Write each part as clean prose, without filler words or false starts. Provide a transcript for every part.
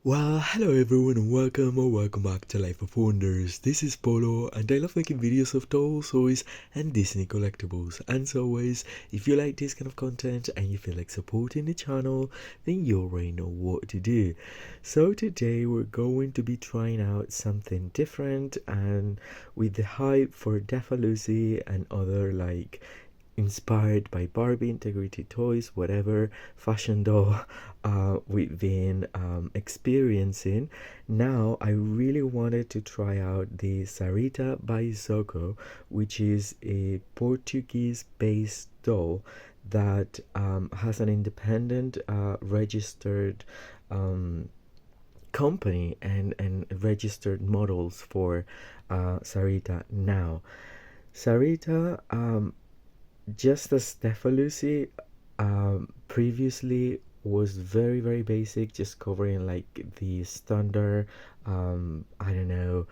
Well, hello everyone and welcome or welcome back to Life of Wonders. This is Polo and I love making videos of dolls, toys and Disney collectibles. And as always, if you like this kind of content and you feel like supporting the channel, then you already know what to do. So today we're going to be trying out something different, and with the hype for Lucy and other inspired by Barbie Integrity Toys, whatever fashion doll we've been experiencing. Now, I really wanted to try out the Sarita by Zoko, which is a Portuguese based doll that has an independent registered company and registered models for Sarita now. Sarita, just as Lucy previously was very basic, just covering like the standard I don't know,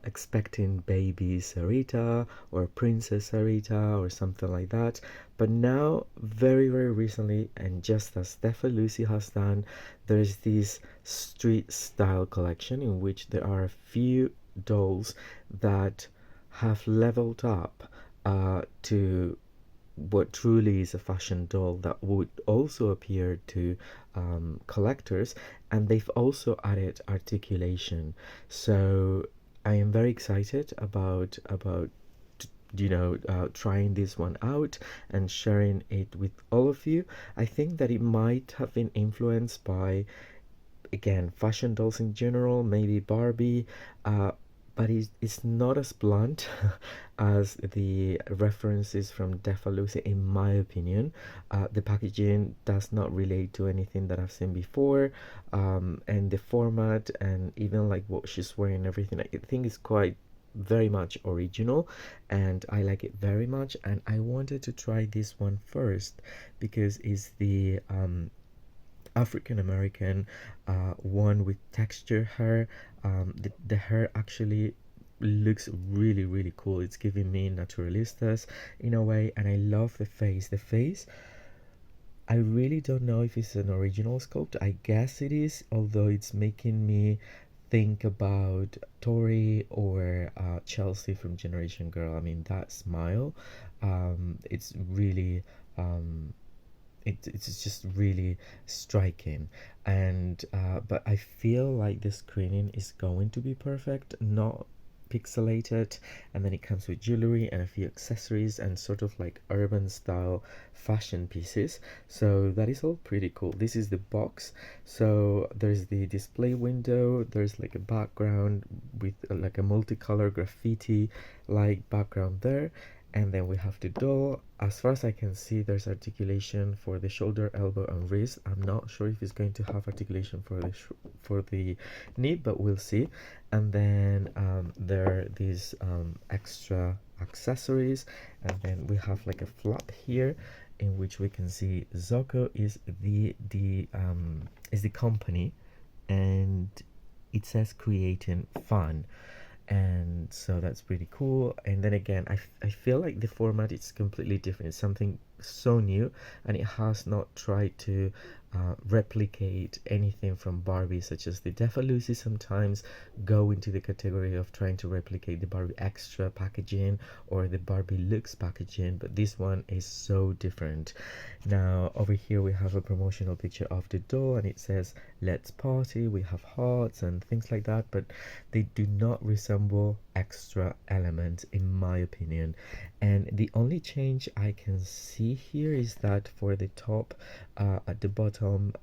expecting baby Sarita or Princess Sarita or something like that. But now, very recently, and just as Lucy has done, there's this street style collection in which there are a few dolls that have leveled up to what truly is a fashion doll that would also appear to collectors, and they've also added articulation. So I am very excited about trying this one out and sharing it with all of you. I think that it might have been influenced by, again, fashion dolls in general, maybe Barbie, but it's not as blunt as the references from Lucy, in my opinion. The packaging does not relate to anything that I've seen before, and the format and even like what she's wearing, everything, I think is quite very much original, and I like it very much. And I wanted to try this one first because it's the African American one with texture hair. The hair actually looks really cool. It's giving me naturalistas in a way, and I love the face. The face, I really don't know if it's an original sculpt. I guess it is, although it's making me think about Tori or Chelsea from Generation Girl. I mean, that smile, it's really it's just really striking. And but I feel like the screening is going to be perfect, not pixelated, and then it comes with jewelry and a few accessories and sort of like urban style fashion pieces. So that is all pretty cool. This is the box. So there's the display window, there's like a background with like a multicolor graffiti like background there, and then we have the doll. As far as I can see, there's articulation for the shoulder, elbow and wrist. I'm not sure if it's going to have articulation for the knee, but we'll see. And then there are these extra accessories, and then we have like a flap here in which we can see Zoko is the company, and it says creating fun. And so that's pretty cool. And then again, I feel like the format is completely different. It's something so new, and it has not tried to replicate anything from Barbie, such as the Lucy sometimes go into the category of trying to replicate the Barbie extra packaging or the Barbie looks packaging, but this one is so different. Now over here we have a promotional picture of the doll, and it says let's party. We have hearts and things like that, but they do not resemble extra elements in my opinion. And the only change I can see here is that for the top, at the bottom,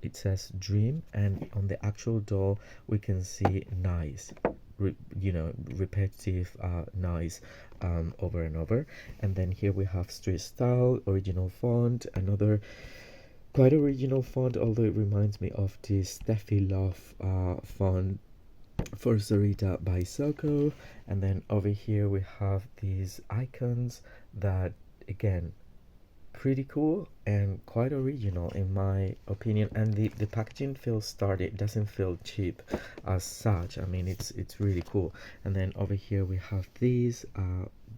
it says dream, and on the actual doll we can see nice, repetitive nice, over and over. And then here we have street style, original font, another quite original font, although it reminds me of the Steffi Love font for Sarita by Zoko. And then over here we have these icons that, again, pretty cool and quite original in my opinion. And the packaging feels sturdy, it doesn't feel cheap as such. I mean, it's really cool. And then over here we have these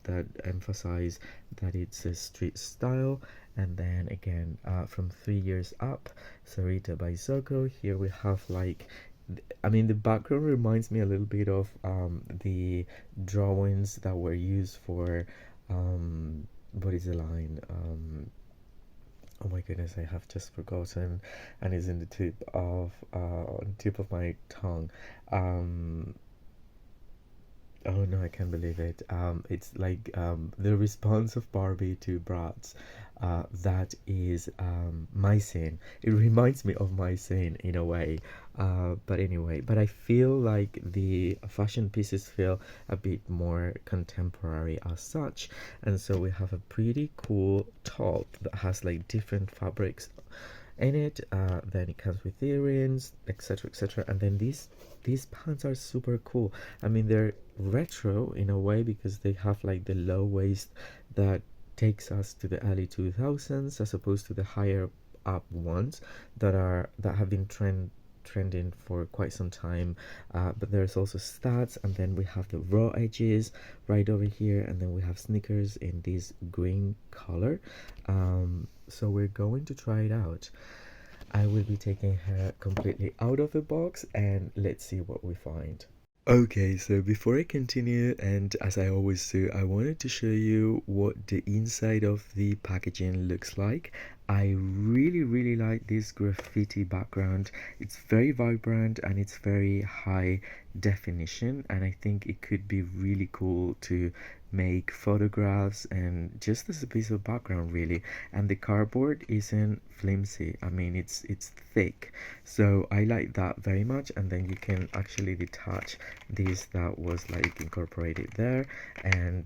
that emphasize that it's a street style. And then again, from 3 years up, Sarita by Zoko. Here we have like I mean, the background reminds me a little bit of the drawings that were used for what is the line? Oh my goodness, I have just forgotten, and it's in the tip of my tongue. Um, Oh no, I can't believe it. It's like the response of Barbie to Bratz. That is my scene. It reminds me of my scene in a way. But anyway, but I feel like the fashion pieces feel a bit more contemporary as such. And so we have a pretty cool top that has like different fabrics in it. Then it comes with earrings, etc., etc. And then these pants are super cool. I mean, they're retro in a way because they have like the low waist that takes us to the early 2000s as opposed to the higher up ones that have been trending for quite some time. But there's also studs, and then we have the raw edges right over here, and then we have sneakers in this green color. So we're going to try it out. I will be taking her completely out of the box, and let's see what we find. Okay, so before I continue, and as I always do, I wanted to show you what the inside of the packaging looks like. I really, really like this graffiti background. It's very vibrant and it's very high definition, and I think it could be really cool to make photographs and just as a piece of background really. And the cardboard isn't flimsy. I mean, it's thick, so I like that very much. And then you can actually detach this that was like incorporated there, and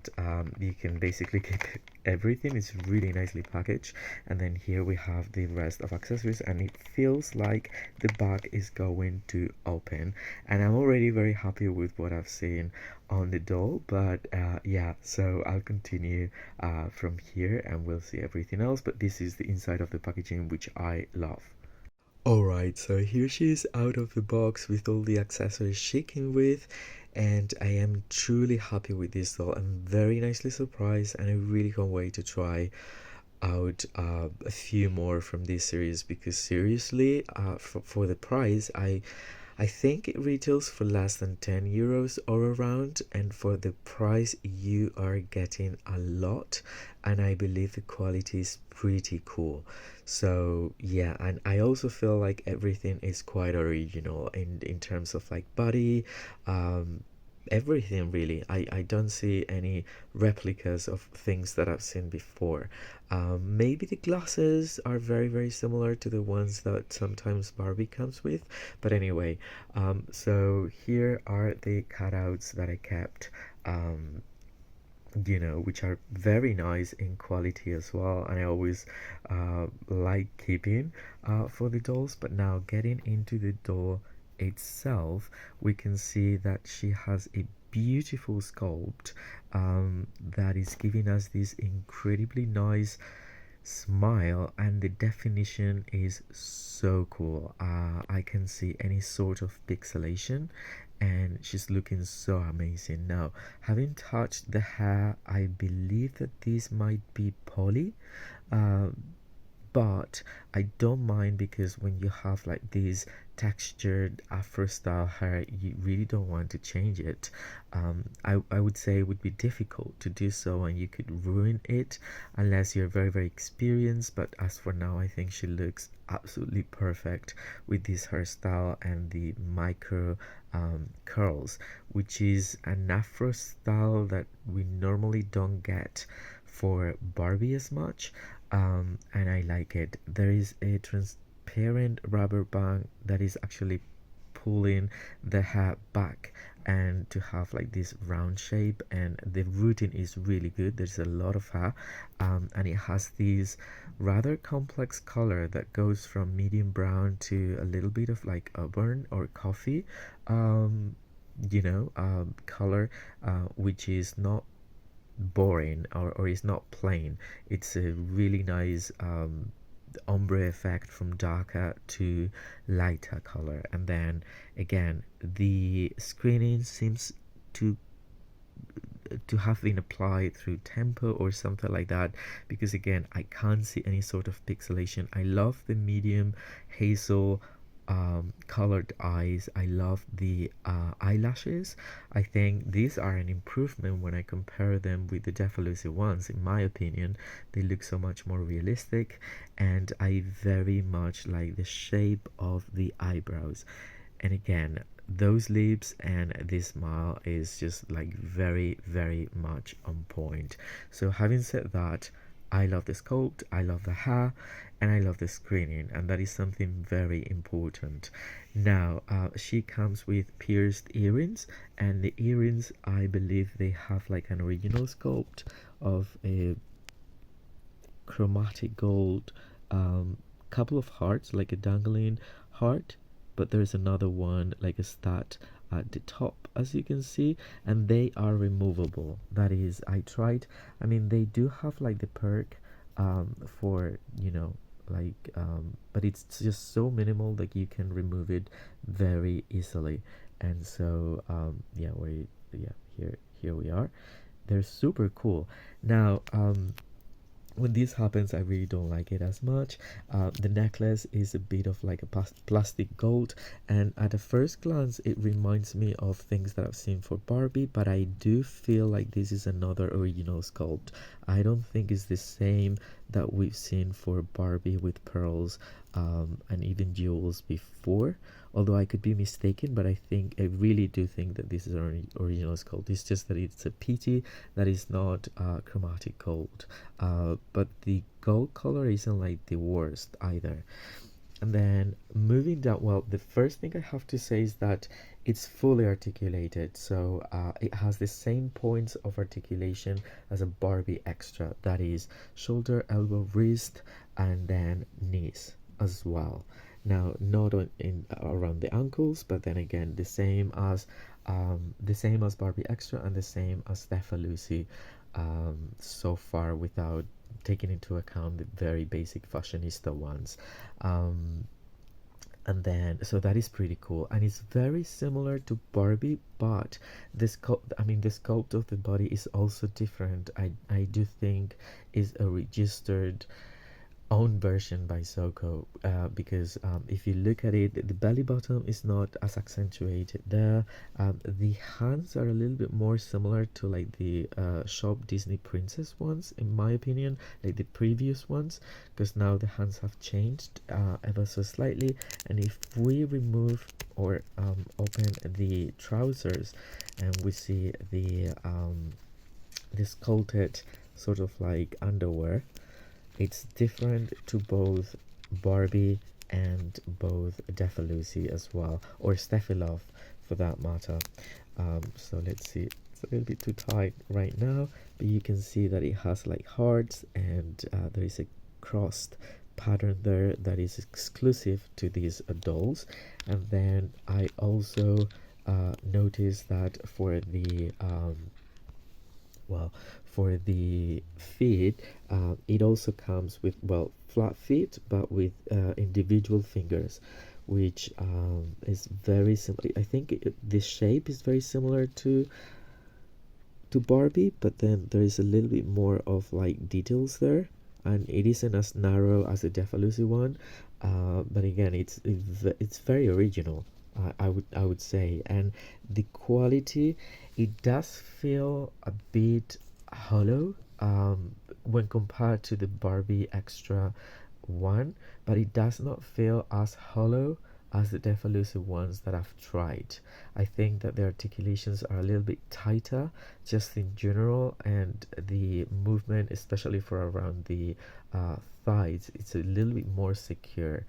you can basically keep everything. It's really nicely packaged. And then here we have the rest of accessories, and it feels like the bag is going to open, and I'm already very happy with what I've seen on the doll. But yeah, so I'll continue from here and we'll see everything else. But this is the inside of the packaging, which I love. Alright, so here she is out of the box with all the accessories she came with, and I am truly happy with this doll. I'm very nicely surprised, and I really can't wait to try out a few more from this series because seriously, for the price, I think it retails for less than 10 euros or around, and for the price, you are getting a lot, and I believe the quality is pretty cool. So, yeah, and I also feel like everything is quite original in terms of like body, um, everything really. I don't see any replicas of things that I've seen before. Maybe the glasses are very, very similar to the ones that sometimes Barbie comes with. But anyway, so here are the cutouts that I kept. Which are very nice in quality as well, and I always like keeping for the dolls. But now getting into the doll itself, we can see that she has a beautiful sculpt that is giving us this incredibly nice smile, and the definition is so cool. I can see any sort of pixelation, and she's looking so amazing. Now, having touched the hair, I believe that this might be poly, uh, but I don't mind because when you have like this textured afro style hair, you really don't want to change it. I would say it would be difficult to do so, and you could ruin it unless you're very, very experienced. But as for now, I think she looks absolutely perfect with this hairstyle and the micro curls, which is an afro style that we normally don't get for Barbie as much, and I like it. There is a transparent rubber band that is actually pulling the hair back and to have like this round shape, and the rooting is really good. There's a lot of hair, and it has this rather complex color that goes from medium brown to a little bit of like auburn or coffee um, color, which is not boring or is not plain. It's a really nice ombre effect from darker to lighter color. And then again, the screening seems to have been applied through tempo or something like that, because again, I can't see any sort of pixelation. I love the medium hazel colored eyes. I love the eyelashes. I think these are an improvement when I compare them with the Defalucci ones. In my opinion, they look so much more realistic, and I very much like the shape of the eyebrows. And again, those lips and this smile is just like very, very much on point. So having said that, I love the sculpt, I love the hair, and I love the screening, and that is something very important. Now, she comes with pierced earrings, and the earrings, I believe they have like an original sculpt of a chromatic gold, couple of hearts, like a dangling heart, but there's another one like a stat at the top, as you can see, and they are removable. That is, I tried. I mean, they do have like the perk for, like, but it's just so minimal that you can remove it very easily. And so yeah, here we are. They're super cool. Now, when this happens, I really don't like it as much. The necklace is a bit of like a plastic gold, and at a first glance it reminds me of things that I've seen for Barbie, but I do feel like this is another original sculpt. I don't think it's the same that we've seen for Barbie with pearls and even jewels before, although I could be mistaken. But I really do think that this is an original sculpt. It's just that it's a pity that is not chromatic gold, but the gold color isn't like the worst either. And then moving down, well, the first thing I have to say is that it's fully articulated. So it has the same points of articulation as a Barbie extra. That is shoulder, elbow, wrist, and then knees as well. Now, not in around the ankles, but then again, the same as Barbie extra and the same as Stefalucci so far, without taking into account the very basic fashionista ones. Um, and then so that is pretty cool, and it's very similar to Barbie, but the sculpt of the body is also different. I do think is a registered own version by Zoko, because if you look at it, the belly button is not as accentuated there. The hands are a little bit more similar to like the shop Disney princess ones, in my opinion, like the previous ones, because now the hands have changed ever so slightly. And if we remove or open the trousers, and we see the sculpted sort of like underwear, it's different to both Barbie and both Defalucci as well, or Stefilov for that matter. So let's see, it's a little bit too tight right now, but you can see that it has like hearts, and there is a crossed pattern there that is exclusive to these dolls. And then I also noticed that for the well, for the feet, it also comes with, well, flat feet, but with individual fingers, which is very simple. I think the shape is very similar to Barbie, but then there is a little bit more of like details there, and it isn't as narrow as the Defalucci one. But again, it's very original. I would say, and the quality, it does feel a bit hollow when compared to the Barbie extra one, but it does not feel as hollow as the Defalucci ones that I've tried. I think that the articulations are a little bit tighter just in general, and the movement, especially for around the thighs, it's a little bit more secure.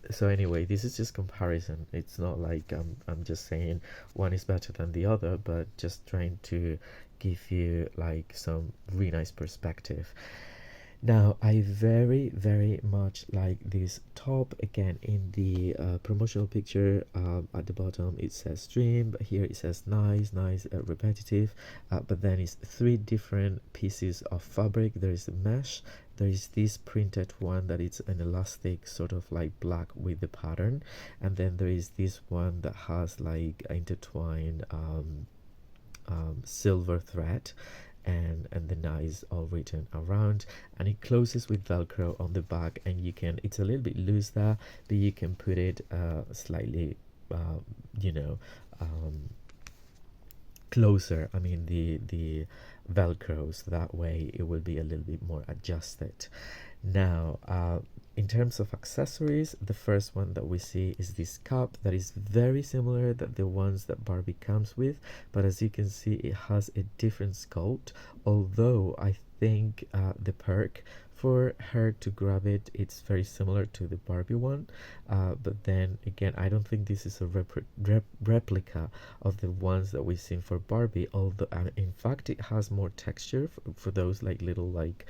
So anyway, this is just comparison. It's not like I'm just saying one is better than the other, but just trying to give you like some really nice perspective. Now, I very, very much like this top. Again, in the promotional picture, at the bottom it says dream, but here it says nice, nice, repetitive. But then it's three different pieces of fabric. There is a mesh, there is this printed one that it's an elastic, sort of like black with the pattern, and then there is this one that has like intertwined silver thread. and the na is all written around, and it closes with velcro on the back, and you can, it's a little bit loose there, but you can put it slightly you know, closer, I mean the velcro, so that way it will be a little bit more adjusted. Now in terms of accessories, the first one that we see is this cup that is very similar to the ones that Barbie comes with, but as you can see it has a different sculpt, although I think the perk for her to grab it, it's very similar to the Barbie one, but then again I don't think this is a replica of the ones that we've seen for Barbie, although in fact it has more texture for those like little like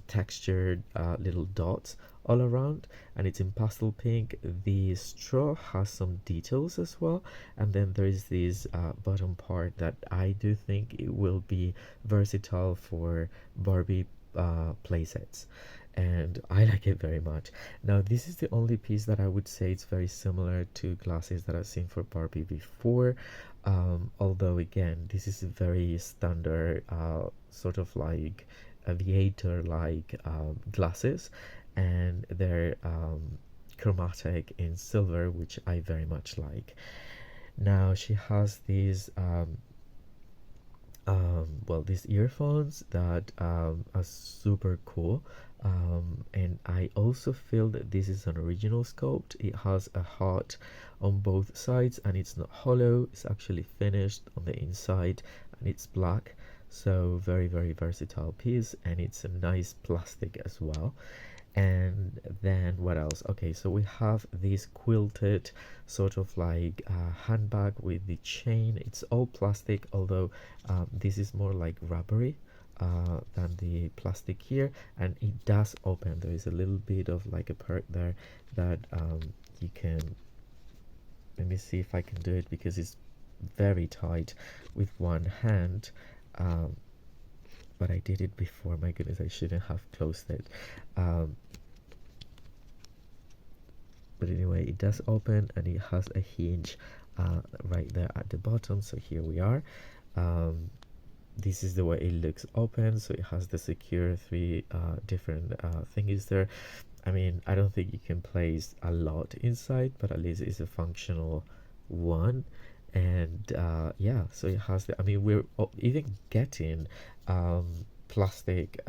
textured little dots all around, and it's in pastel pink. The straw has some details as well, and then there is this bottom part that I do think it will be versatile for Barbie playsets, and I like it very much. Now this is the only piece that I would say it's very similar to glasses that I've seen for Barbie before, although again this is a very standard sort of like aviator like glasses, and they're chromatic in silver, which I very much like. Now she has these well, these earphones that are super cool, and I also feel that this is an original sculpt. It has a heart on both sides, and it's not hollow, it's actually finished on the inside, and it's black, so very very versatile piece, and it's a nice plastic as well. And then what else? Okay, so we have this quilted sort of like handbag with the chain. It's all plastic, although this is more like rubbery than the plastic here, and it does open. There is a little bit of like a perk there that you can, let me see if I can do it because it's very tight with one hand, but I did it before. My goodness, I shouldn't have closed it. But anyway, it does open, and it has a hinge right there at the bottom. So here we are. This is the way it looks open. So it has the secure three different thingies there. I mean, I don't think you can place a lot inside, but at least it's a functional one. And yeah, so it has the, I mean, we're even getting plastic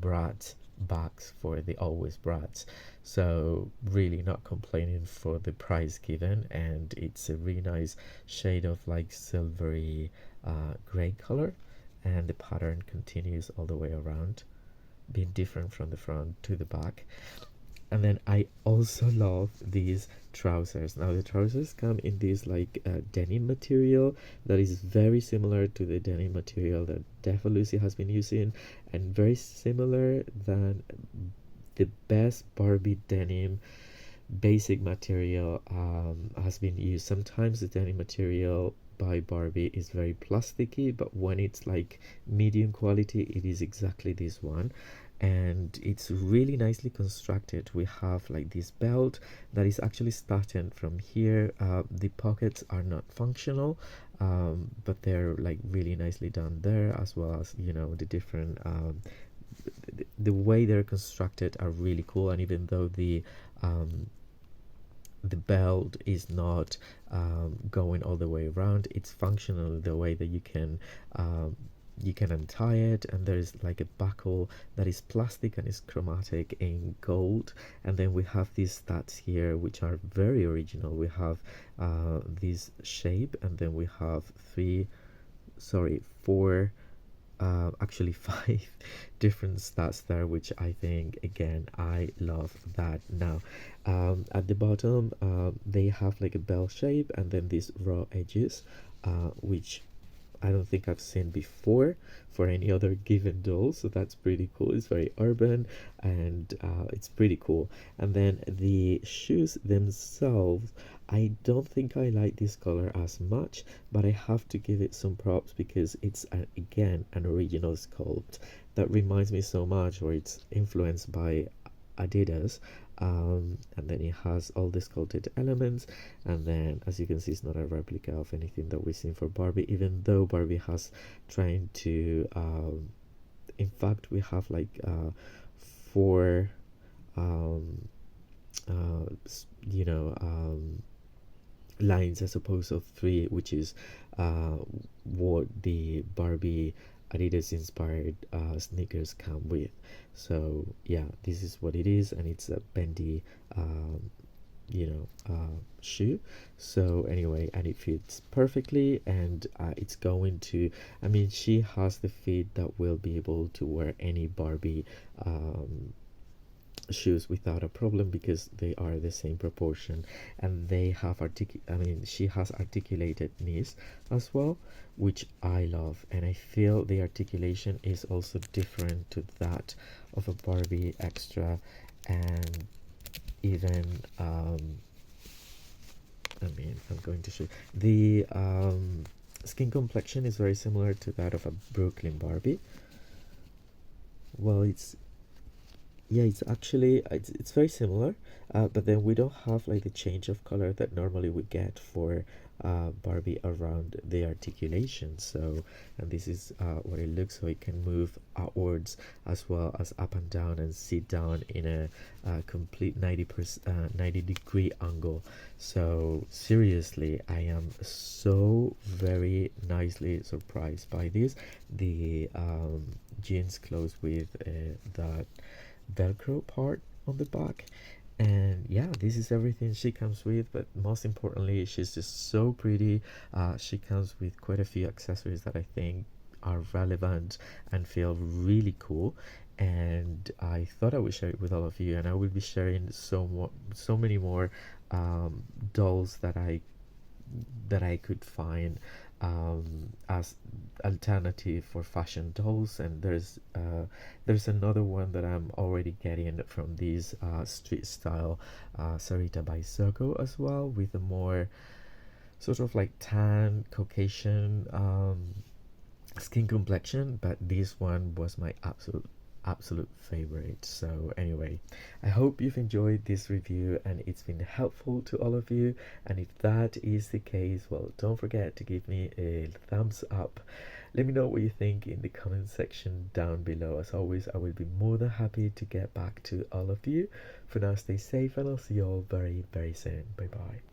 Bratz bags for the Always Bratz, so really not complaining for the price given, and it's a really nice shade of like silvery gray color, and the pattern continues all the way around, being different from the front to the back. And then I also love these trousers. Now the trousers come in this like denim material that is very similar to the denim material that Defa Lucy has been using, and very similar than the best Barbie denim basic material has been used. Sometimes the denim material by Barbie is very plasticky, but when it's like medium quality, it is exactly this one, and it's really nicely constructed. We have like this belt that is actually starting from here. The pockets are not functional, but they're like really nicely done there, as well as, you know, the different the way they're constructed are really cool. And even though the belt is not going all the way around, it's functional the way that you can untie it, and there's like a buckle that is plastic and is chromatic in gold. And then we have these stats here which are very original. We have this shape, and then we have four, actually five different stats there, which I think again I love that. Now at the bottom they have like a bell shape, and then these raw edges, which I don't think I've seen before for any other given doll, so that's pretty cool. It's very urban, and it's pretty cool. And then the shoes themselves, I don't think I like this color as much, but I have to give it some props because it's again an original sculpt that reminds me so much, or it's influenced by Adidas. and then it has all the sculpted elements, and then as you can see, it's not a replica of anything that we've seen for Barbie, even though Barbie has trying to in fact we have like four um, you know, lines as opposed of three, which is uh, what the Barbie Adidas inspired sneakers come with. So yeah, this is what it is, and it's a bendy shoe. So anyway, and it fits perfectly, and it's going to, I mean, she has the feet that will be able to wear any Barbie shoes without a problem, because they are the same proportion, and they have I mean, she has articulated knees as well, which I love, and I feel the articulation is also different to that of a Barbie extra. And even I mean, I'm going to show the skin complexion is very similar to that of a Brooklyn Barbie. Well, yeah, it's actually it's very similar, but then we don't have like the change of color that normally we get for Barbie around the articulation. So, and this is what it looks, so it can move outwards as well as up and down, and sit down in a complete 90-degree angle. So seriously, I am so very nicely surprised by this. The jeans clothes with that velcro part on the back, and yeah, this is everything she comes with. But most importantly, she's just so pretty. She comes with quite a few accessories that I think are relevant and feel really cool, and I thought I would share it with all of you, and I will be sharing so many more dolls that I could find as alternative for fashion dolls. And there's another one that I'm already getting from these street style Sarita by Zoko as well, with a more sort of like tan Caucasian skin complexion, but this one was my absolute favorite. So anyway, I hope you've enjoyed this review and it's been helpful to all of you, and if that is the case, well, don't forget to give me a thumbs up. Let me know what you think in the comment section down below. As always, I will be more than happy to get back to all of you. For now, stay safe, and I'll see you all very soon. Bye bye.